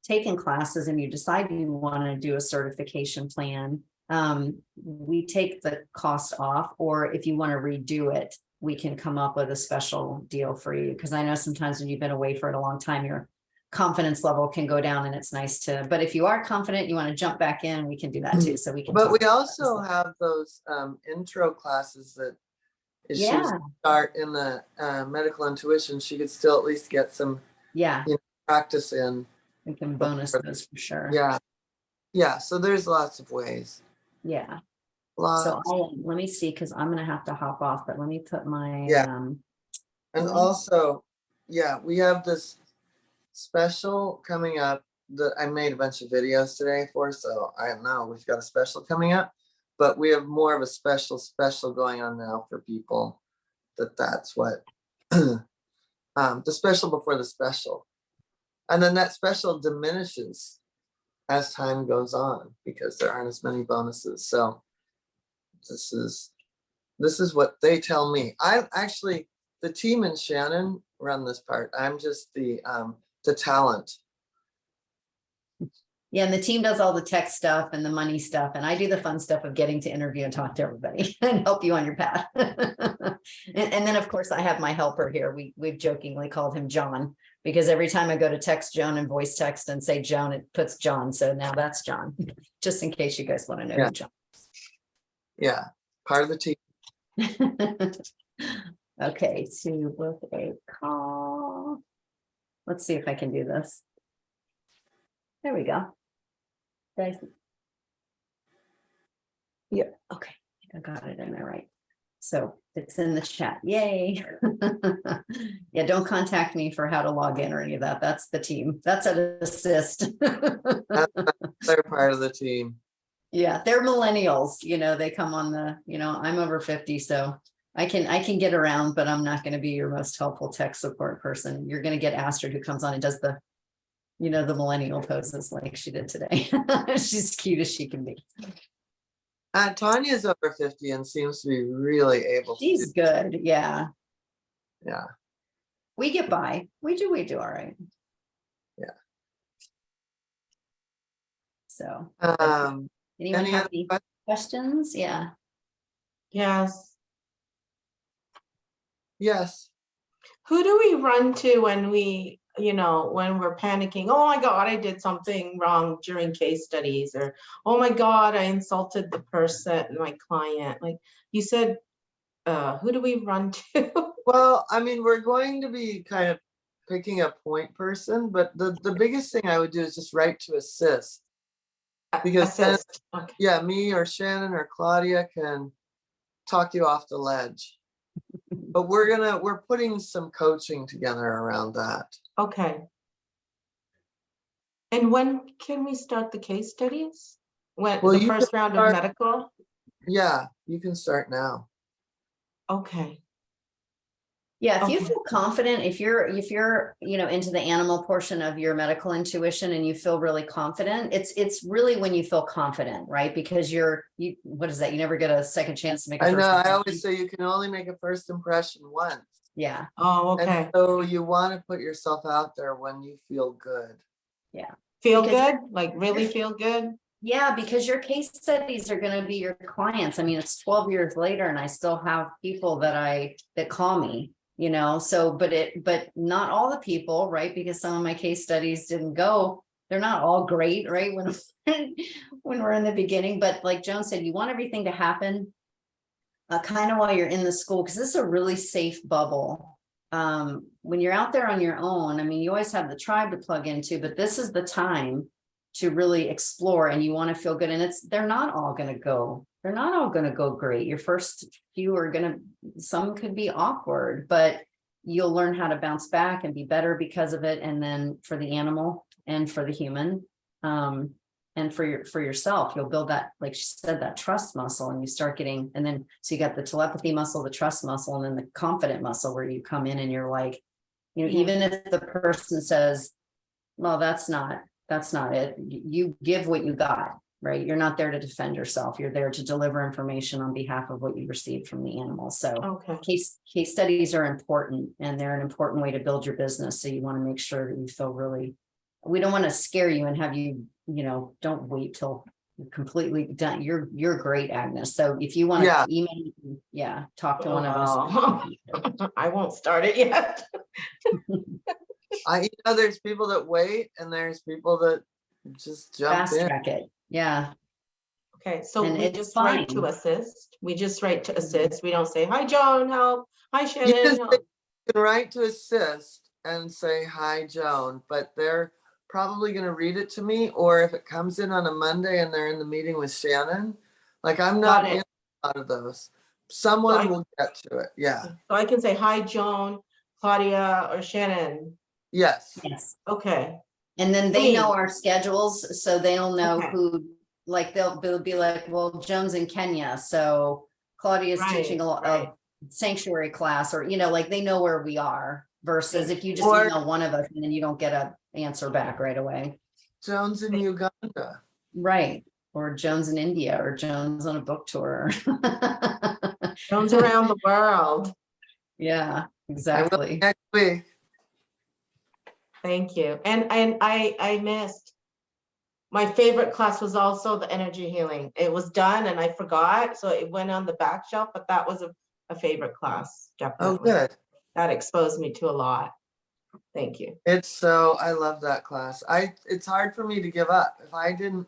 taken classes and you decide you want to do a certification plan, we take the cost off, or if you want to redo it, we can come up with a special deal for you. Because I know sometimes when you've been away for a long time, you're confidence level can go down, and it's nice to, but if you are confident, you want to jump back in, we can do that too. So we can. But talk we about also this. have those intro classes that if she was Yeah. to start in the medical intuition, she could still at least get some Yeah, practice in. we can bonus those for sure. Yeah. So there's lots of ways. Yeah. Lots. So let me see, because I'm gonna have to hop off, but let me put my And link. also, we have this special coming up that I made a bunch of videos today for. So I don't know, we've got a special coming up, but we have more of a special going on now for people. That's what the special before the special, and then that special diminishes as time goes on because there aren't as many bonuses. So this is what they tell me. I'm actually, the team and Shannon run this part. I'm just the talent. Yeah, and the team does all the tech stuff and the money stuff, and I do the fun stuff of getting to interview and talk to everybody and help you on your path. And then, of course, I have my helper here. We've jokingly called him John, because every time I go to text Joan and voice text and say Joan, it puts John. So now that's John, just in case you guys want to know who John. Yeah, part of the team. Okay, to book a call. Let's see if I can do this. There we go. Guys. Yeah, okay, I got it in there right. So it's in the chat. Yay. Yeah, don't contact me for how to log in or any of that. That's the team. That's an assist. They're part of the team. Yeah, they're millennials, they come on the, I'm over 50, so I can get around, but I'm not going to be your most helpful tech support person. You're going to get Astrid, who comes on and does the millennial poses like she did today. She's cute as she can be. Tanya's over 50 and seems to be really able to. She's good. Yeah. Yeah. We get by. We do all right. Yeah. So anyone any have other any questions? Yeah. Yes. Yes. Who do we run to when when we're panicking? Oh my God, I did something wrong during case studies, or oh my God, I insulted the person, my client. Like you said, who do we run to? Well, I mean, we're going to be kind of picking a point person, but the biggest thing I would do is just write to assist. Because then, Okay. me or Shannon or Claudia can talk you off the ledge. But we're putting some coaching together around that. Okay. And when can we start the case studies? When the first round of medical? Yeah, you can start now. Okay. Yeah, if you feel confident, if you're into the animal portion of your medical intuition and you feel really confident, it's really when you feel confident, right? Because what is that? You never get a second chance to make a first impression. I always say you can only make a first impression once. Yeah. Oh, okay. And so you want to put yourself out there when you feel good. Yeah. Feel good? Like really feel good? Yeah, because your case studies are going to be your clients. I mean, it's 12 years later and I still have people that call me, so, but not all the people, right? Because some of my case studies didn't go, they're not all great, right? When we're in the beginning, but like Joan said, you want everything to happen kind of while you're in the school, because this is a really safe bubble. When you're out there on your own, I mean, you always have the tribe to plug into, but this is the time to really explore, and you want to feel good. And they're not all going to go great. Your first few some could be awkward, but you'll learn how to bounce back and be better because of it. And then for the animal and for the human, and for yourself, you'll build that, like she said, that trust muscle, and you start getting, and then, so you got the telepathy muscle, the trust muscle, and then the confident muscle, where you come in and you're like, even if the person says, well, that's not it. You give what you got, right? You're not there to defend yourself. You're there to deliver information on behalf of what you received from the animal. So case studies are important, and they're an important way to build your business. So you want to make sure that you feel we don't want to scare you and have you, don't wait till you're completely done. You're great, Agnes. So if you want to email, talk to one of us. I won't start it yet. There's people that wait and there's people that just jump Fast in. track it. Yeah. Okay, so And we it's just write to fine. assist. We just write to assist. We don't say, hi, Joan, help. Hi, You Shannon, help. can write to assist and say, hi, Joan, but they're probably going to read it to me. Or if it comes in on a Monday and they're in the meeting with Shannon, like I'm Got not it. in a lot of those. Someone I- will get to it. Yeah. So I can say, hi, Joan, Claudia, or Shannon. Yes. Yes. Okay, And then they know Please. our schedules, so they'll know Okay. who, like, they'll be like, well, Joan's in Kenya, so Claudia's teaching Right, a right. sanctuary class, or, like, they know where we are, versus if you just Or- email one of us and then you don't get a answer back right away. Joan's in Uganda. Right. Or Joan's in India, or Joan's on a book tour. Joan's around the world. Yeah, I will exactly. next week. Thank you. And I missed. My favorite class was also the energy healing. It was done and I forgot, so it went on the back shelf, but that was a favorite class, Oh, definitely. good. That exposed me to a lot. Thank you. I love that class. It's hard for me to give up. If I didn't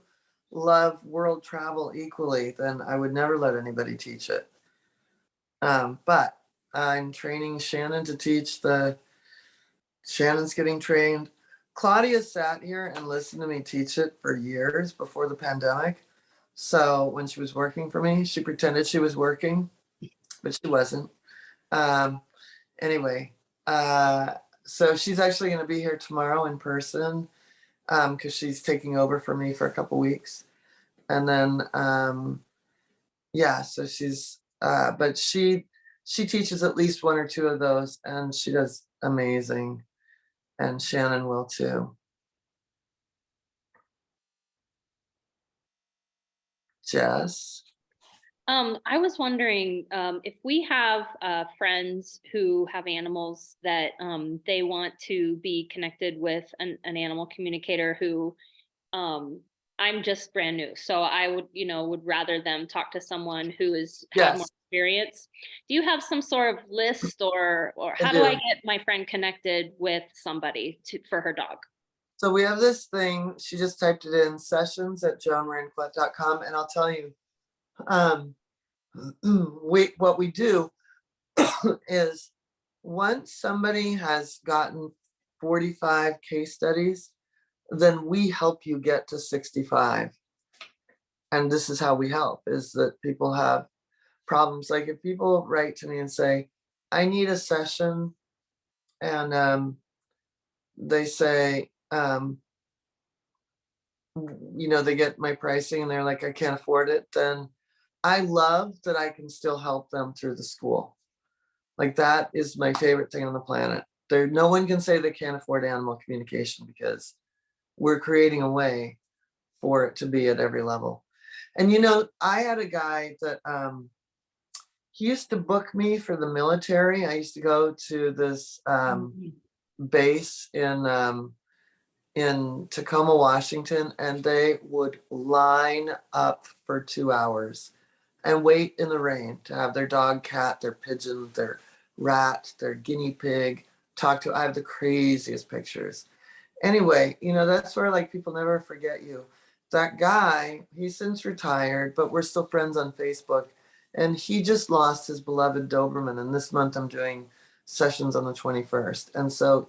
love world travel equally, then I would never let anybody teach it. But I'm training Shannon to teach Shannon's getting trained. Claudia sat here and listened to me teach it for years before the pandemic. So when she was working for me, she pretended she was working, but she wasn't. Anyway, so she's actually going to be here tomorrow in person because she's taking over for me for a couple weeks. And then, yeah, so but she teaches at least one or two of those and she does amazing. And Shannon will too. Jess? I was wondering, if we have friends who have animals that they want to be connected with an animal communicator who, I'm just brand new, so I would rather them talk to someone who has had more Yes. experience. Do you have some sort of list, or I how do I do. get my friend connected with somebody for her dog? So we have this thing, she just typed it in, sessions@joanranquet.com, and I'll tell you, what we do is once somebody has gotten 45 case studies, then we help you get to 65. And this is how we help, is that people have problems. Like if people write to me and say, I need a session, and they say, they get my pricing and they're like, I can't afford it, then I love that I can still help them through the school. Like that is my favorite thing on the planet. No one can say they can't afford animal communication because we're creating a way for it to be at every level. And I had a guy that he used to book me for the military. I used to go to this base in Tacoma, Washington, and they would line up for 2 hours and wait in the rain to have their dog, cat, their pigeon, their rat, their guinea pig talk to. I have the craziest pictures. Anyway, that's where like people never forget you. That guy, he's since retired, but we're still friends on Facebook. And he just lost his beloved Doberman. And this month I'm doing sessions on the 21st. And so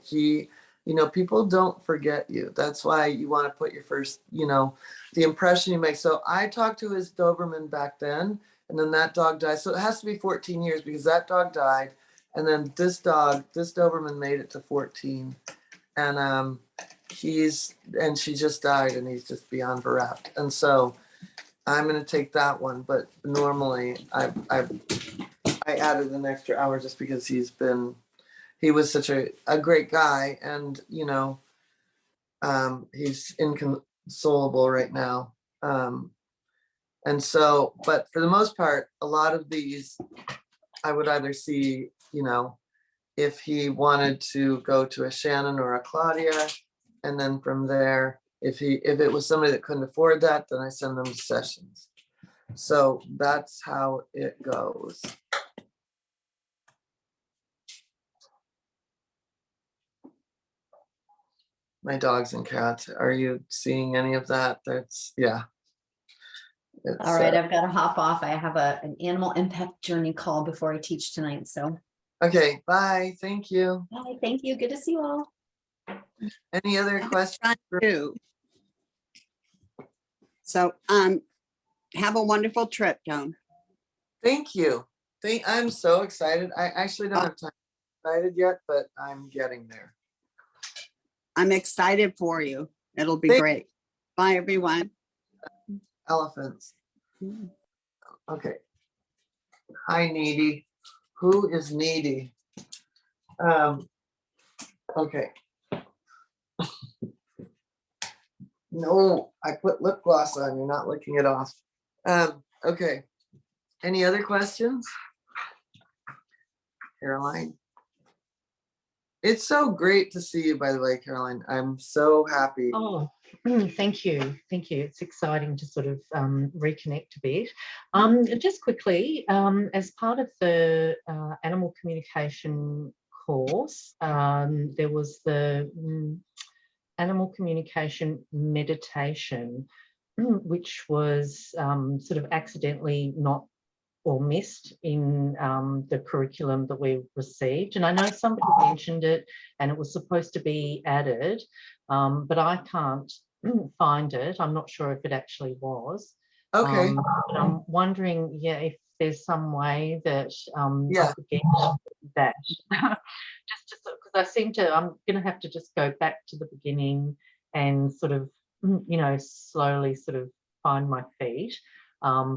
people don't forget you. That's why you want to put your first, the impression you make. So I talked to his Doberman back then, and then that dog died. So it has to be 14 years because that dog died. And then this Doberman made it to 14. And she just died and he's just beyond bereft. And so I'm going to take that one. But normally I added an extra hour just because he was such a great guy, and he's inconsolable right now. And so, but for the most part, a lot of these I would either see, if he wanted to go to a Shannon or a Claudia, and then from there, if it was somebody that couldn't afford that, then I send them to sessions. So that's how it goes. my dogs and cats. Are you seeing any of that? That's, yeah. All right, I've got to hop off. I have an animal impact journey call before I teach tonight. So, Okay, bye. Thank you. bye, thank you. Good to see you all. Any other questions? Fun too. So, have a wonderful trip, Joan. Thank you. I'm so excited. I actually don't have time excited yet, but I'm getting there. I'm excited for you. It'll be Thank- great. Bye, everyone. Elephants. Okay. Hi, Needy. Who is Needy? Okay. No, I put lip gloss on. You're not licking it off. Okay. Any other questions? Caroline. It's so great to see you, by the way, Caroline. I'm so happy. Oh, thank you. Thank you. It's exciting to sort of reconnect a bit. Just quickly, as part of the animal communication course, there was the animal communication meditation, which was sort of accidentally not or missed in the curriculum that we received. And I know somebody mentioned it and it was supposed to be added, but I can't find it. I'm not sure if it actually was. Okay. But I'm wondering, yeah, if there's some way that Yeah. I could get that. Just to, because I seem to, I'm going to have to just go back to the beginning and sort of, you know, slowly sort of find my feet.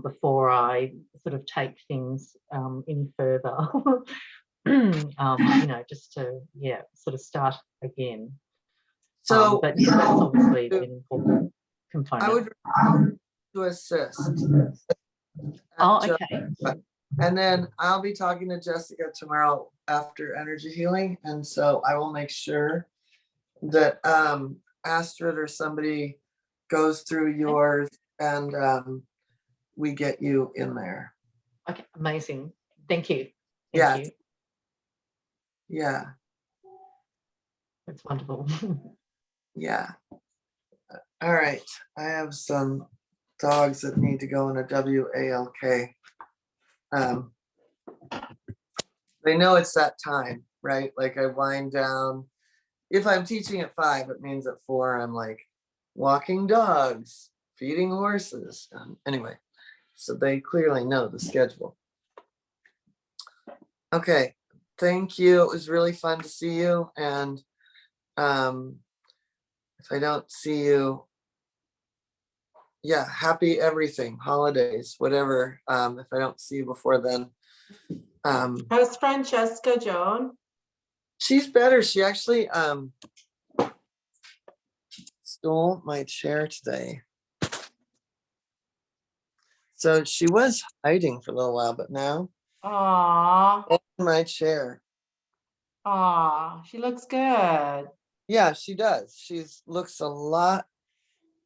Before I sort of take things any further, you know, just to, yeah, sort of start again. So but yeah, that's obviously an important component. I would recommend to assist. Oh, At okay. And then I'll be talking to Jessica tomorrow after energy healing. And so I will make sure that Astrid or somebody goes through yours and we get you in there. Okay, amazing. Thank you. Yeah. Thank you. Yeah. That's wonderful. Yeah. All right. I have some dogs that need to go in a WALK. They know it's that time, right? Like I wind down. If I'm teaching at 5, it means at 4, I'm like walking dogs, feeding horses. Anyway, so they clearly know the schedule. Okay, thank you. It was really fun to see you. And if I don't see you, yeah, happy everything, holidays, whatever. If I don't see you before then. How's Francesca, Joan? She's better. She actually stole my chair today. So she was hiding for a little while, but now Aw, my chair. aw, she looks good. Yeah, she does. She's looks a lot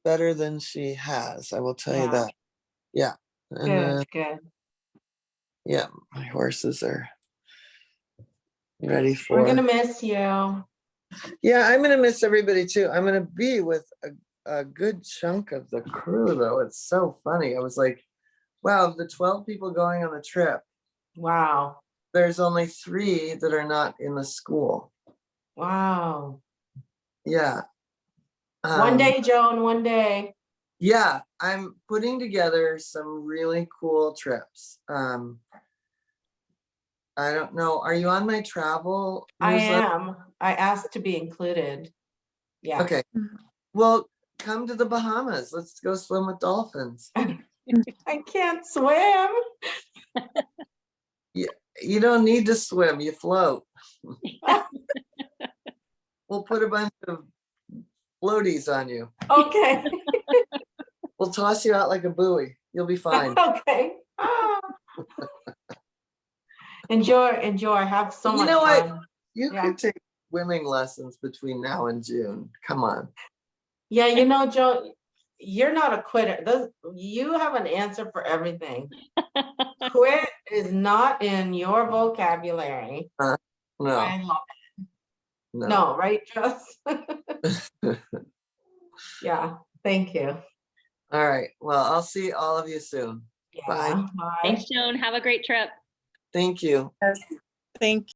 better than she has. I will tell you Yeah. that. Yeah. And Good, good. yeah, my horses are ready for. We're gonna miss you. Yeah, I'm gonna miss everybody too. I'm gonna be with a good chunk of the crew though. It's so funny. I was like, wow, of the 12 people going on the trip, Wow, there's only 3 that are not in the school. wow. Yeah. One day, Joan, one day. Yeah, I'm putting together some really cool trips. I don't know. Are you on my travel I newsletter? am. I asked to be included. Yeah. Okay. Well, come to the Bahamas. Let's go swim with dolphins. I can't swim. You don't need to swim, you float. We'll put a bunch of floaties on you. Okay. We'll toss you out like a buoy. You'll be fine. Okay. Ah. Enjoy, enjoy. Have so You much know what? fun. You Yeah. could take swimming lessons between now and June. Come on. Yeah, you know, Joan, you're not a quitter. You have an answer for everything. Quit is not in your vocabulary. No, I love no. No, right, Jess? Yeah, thank you. All right. Well, I'll see all of you soon. Bye. Yeah, bye. Thanks, Joan. Have a great trip. Thank you. Thank